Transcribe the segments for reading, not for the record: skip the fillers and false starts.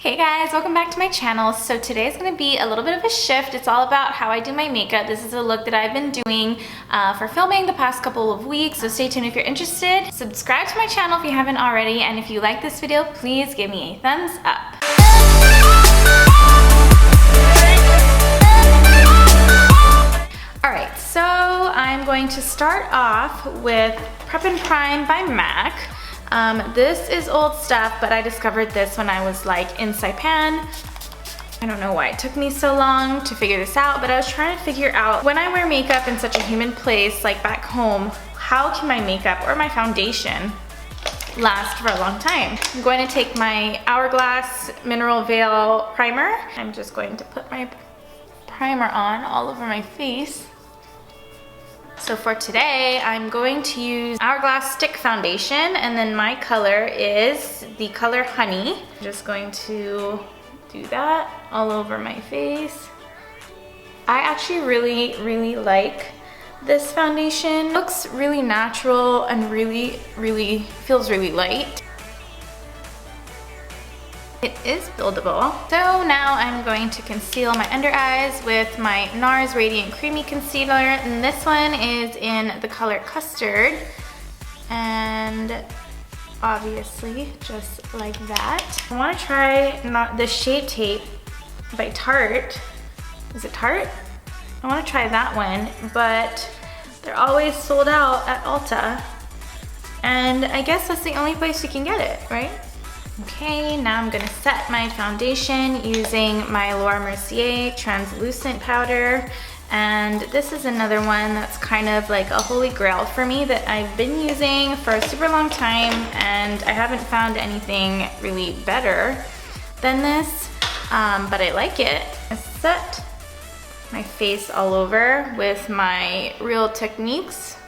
Hey guys, welcome back to my channel. So today is going to be a little bit of a shift. It's all about how I do my makeup. This is a look that I've been doing for filming the past couple of weeks, so stay tuned if you're interested. Subscribe to my channel if you haven't already, and if you like this video, please give me a thumbs up. Alright, so I'm going to start off with Prep and Prime by MAC. This is old stuff, but I discovered this when I was like in Saipan. I don't know why it took me so long to figure this out, but I was trying to figure out when I wear makeup in such a humid place like back home, how can my makeup or my foundation last for a long time? I'm going to take my Hourglass Mineral Veil Primer. I'm just going to put my primer on all over my face. So for today, I'm going to use Hourglass Stick Foundation, and then my color is the color Honey. I'm just going to do that all over my face. I actually really like this foundation. It looks really natural and really feels really light. It is buildable. So now I'm going to conceal my under eyes with my NARS Radiant Creamy Concealer, and this one is in the color Custard, and obviously just like that. I want to try the Shape Tape by Tarte. Is it Tarte? I want to try that one, but they're always sold out at Ulta, and I guess that's the only place you can get it, right? Okay, now I'm gonna set my foundation using my Laura Mercier translucent powder, and this is another one that's kind of like a holy grail for me that I've been using for a super long time, and I haven't found anything really better than this, but I like it. I set my face all over with my Real Techniques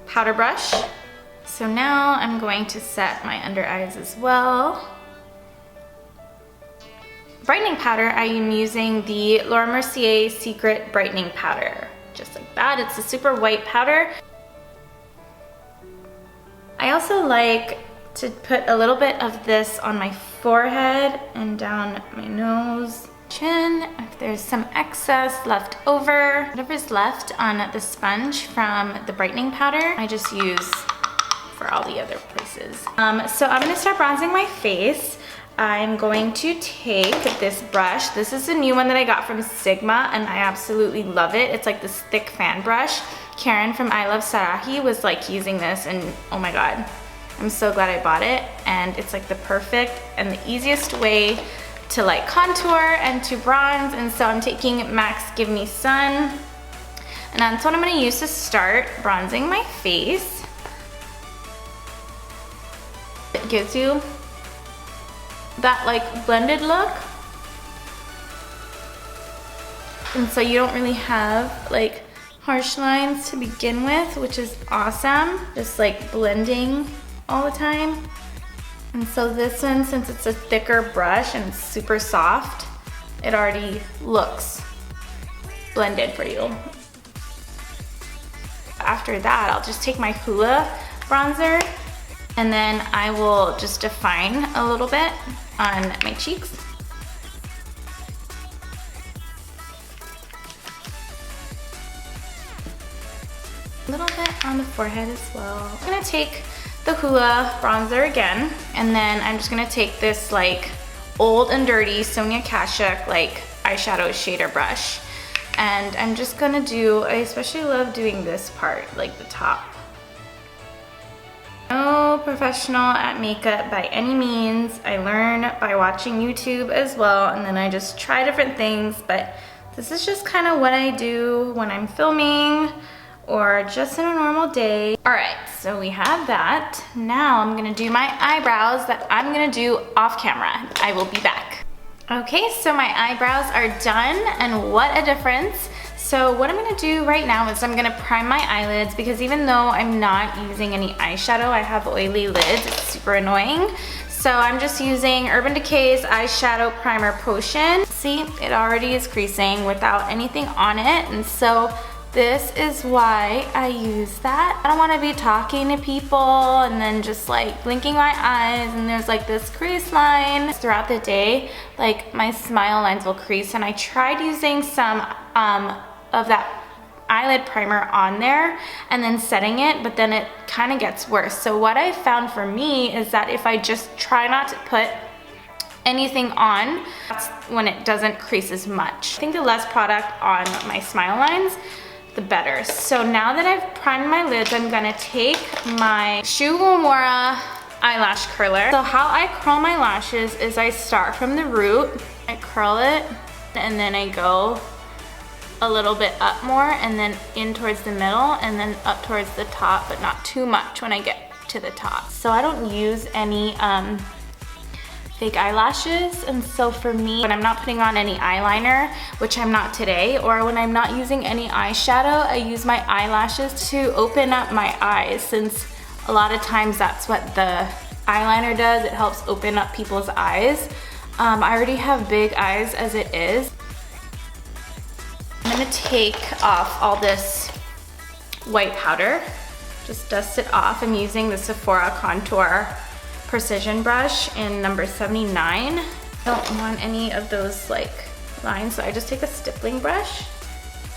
powder brush. So now I'm going to set my under eyes as well. Brightening powder, I am using the Laura Mercier Secret Brightening Powder. Just like that, it's a super white powder. I also like to put a little bit of this on my forehead and down my nose, chin. If there's some excess left over, whatever's left on the sponge from the brightening powder, I just use for all the other places. So I'm gonna start bronzing my face. I'm going to take this brush. This is a new one that I got from Sigma, and I absolutely love it. It's like this thick fan brush. Karen from I Love Sarahi was like using this, and oh my god, I'm so glad I bought it. And it's like the perfect and the easiest way to like contour and to bronze. And so I'm taking MAC's Give Me Sun, and that's what I'm gonna use to start bronzing my face. It gives you that like blended look, and so you don't really have like harsh lines to begin with, which is awesome. Just like blending all the time. And so this one, since it's a thicker brush and it's super soft, it already looks blended for you. After that, I'll just take my Hoola bronzer, and then I will just define a little bit on my cheeks. A little bit on the forehead as well. I'm gonna take the Hoola bronzer again, and then I'm just gonna take this like old and dirty Sonia Kashuk like eyeshadow shader brush. And I'm just gonna do, I especially love doing this part, like the top. No professional at makeup by any means. I learn by watching YouTube as well, and then I just try different things, but this is just kind of what I do when I'm filming or just in a normal day. All right, so we have that. Now I'm gonna do my eyebrows that I'm gonna do off camera. I will be back. Okay, so my eyebrows are done, and what a difference. So what I'm gonna do right now is I'm gonna prime my eyelids, because even though I'm not using any eyeshadow, I have oily lids, it's super annoying. So I'm just using Urban Decay's Eyeshadow Primer Potion. See, it already is creasing without anything on it, and so this is why I use that. I don't want to be talking to people and then just like blinking my eyes and there's like this crease line. Throughout the day, like my smile lines will crease, and I tried using some of that eyelid primer on there and then setting it, but then it kind of gets worse. So what I found for me is that if I just try not to put anything on, that's when it doesn't crease as much. I think the less product on my smile lines, the better. So now that I've primed my lids, I'm gonna take my Shu Uemura eyelash curler. So how I curl my lashes is I start from the root, I curl it, and then I go a little bit up more and then in towards the middle and then up towards the top, but not too much when I get to the top. So I don't use any fake eyelashes, and so for me, when I'm not putting on any eyeliner, which I'm not today, or when I'm not using any eyeshadow, I use my eyelashes to open up my eyes, since a lot of times that's what the eyeliner does. It helps open up people's eyes. I already have big eyes as it is. I'm gonna take off all this white powder, just dust it off. I'm using the Sephora Contour Precision brush in number 79. I don't want any of those like lines, so I just take a stippling brush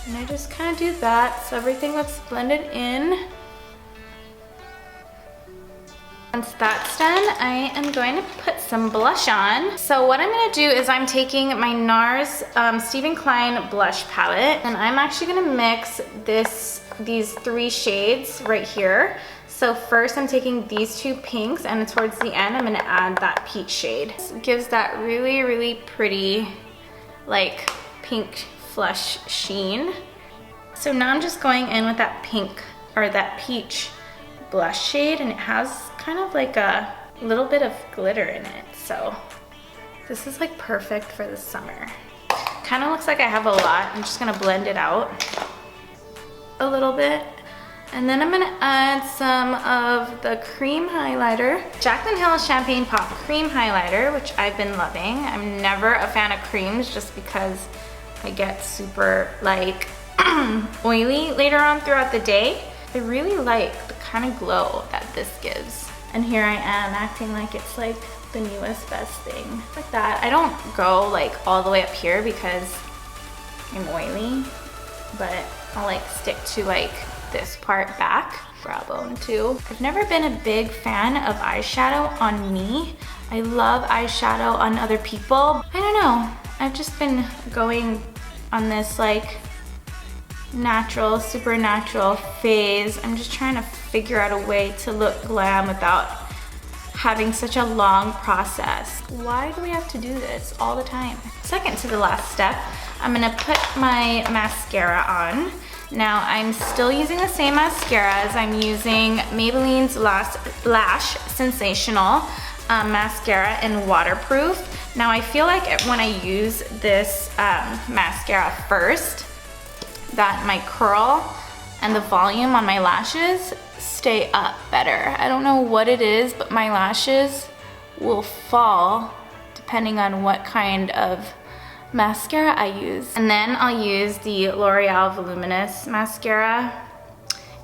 and I just kind of do that so everything looks blended in. Once that's done, I am going to put some blush on. So what I'm gonna do is I'm taking my NARS Stephen Klein blush palette, and I'm actually gonna mix these 3 shades right here. So first I'm taking these 2 pinks, and towards the end I'm gonna add that peach shade. This gives that really, really pretty like pink flush sheen. So now I'm just going in with that pink, or that peach blush shade, and it has kind of like a little bit of glitter in it. So this is like perfect for the summer. Kind of looks like I have a lot. I'm just gonna blend it out a little bit. And then I'm gonna add some of the cream highlighter. Jacqueline Hill Champagne Pop Cream Highlighter, which I've been loving. I'm never a fan of creams just because I get super like oily later on throughout the day. I really like the kind of glow that this gives. And here I am acting like it's like the newest best thing. Like that. I don't go like all the way up here because I'm oily, but I'll like stick to like this part back. Brow bone too. I've never been a big fan of eyeshadow on me. I love eyeshadow on other people. I don't know. I've just been going on this like natural, supernatural phase. I'm just trying to figure out a way to look glam without having such a long process. Why do we have to do this all the time? Second to the last step, I'm gonna put my mascara on. Now I'm still using the same mascaras. I'm using Maybelline's Lash Sensational mascara in waterproof. Now I feel like when I use this mascara first, that my curl and the volume on my lashes stay up better. I don't know what it is, but my lashes will fall depending on what kind of mascara I use. And then I'll use the L'Oreal Voluminous mascara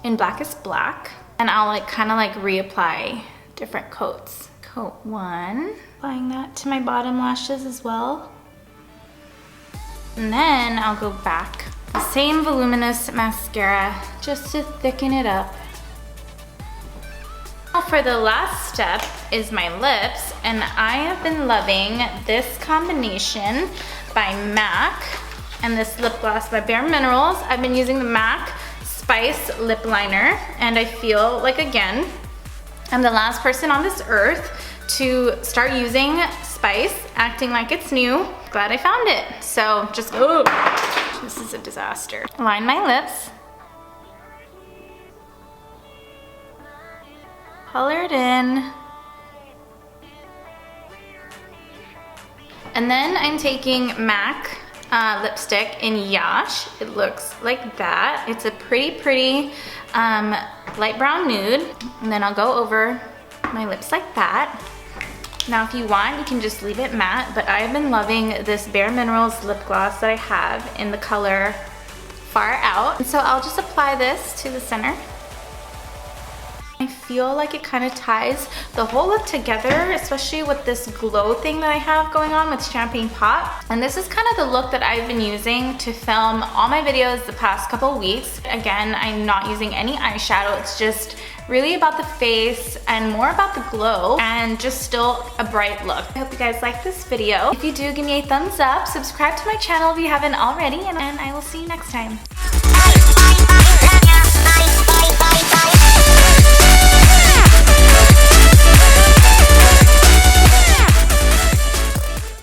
in Blackest Black, and I'll like kind of like reapply different coats. Coat 1, applying that to my bottom lashes as well. And then I'll go back. The same voluminous mascara just to thicken it up. Now for the last step is my lips, and I have been loving this combination by MAC and this lip gloss by Bare Minerals. I've been using the MAC Spice Lip Liner, and I feel like, again, I'm the last person on this earth to start using Spice, acting like it's new. Glad I found it. So just, oh, this is a disaster. Line my lips. Color it in. And then I'm taking MAC lipstick in Yash. It looks like that. It's a pretty light brown nude. And then I'll go over my lips like that. Now if you want, you can just leave it matte, but I've been loving this Bare Minerals lip gloss that I have in the color far out. And so I'll just apply this to the center. I feel like it kind of ties the whole look together, especially with this glow thing that I have going on with Champagne Pop. And this is kind of the look that I've been using to film all my videos the past couple weeks. Again, I'm not using any eyeshadow. It's just really about the face and more about the glow and just still a bright look. I hope you guys like this video. If you do, give me a thumbs up, subscribe to my channel if you haven't already, and I will see you next time.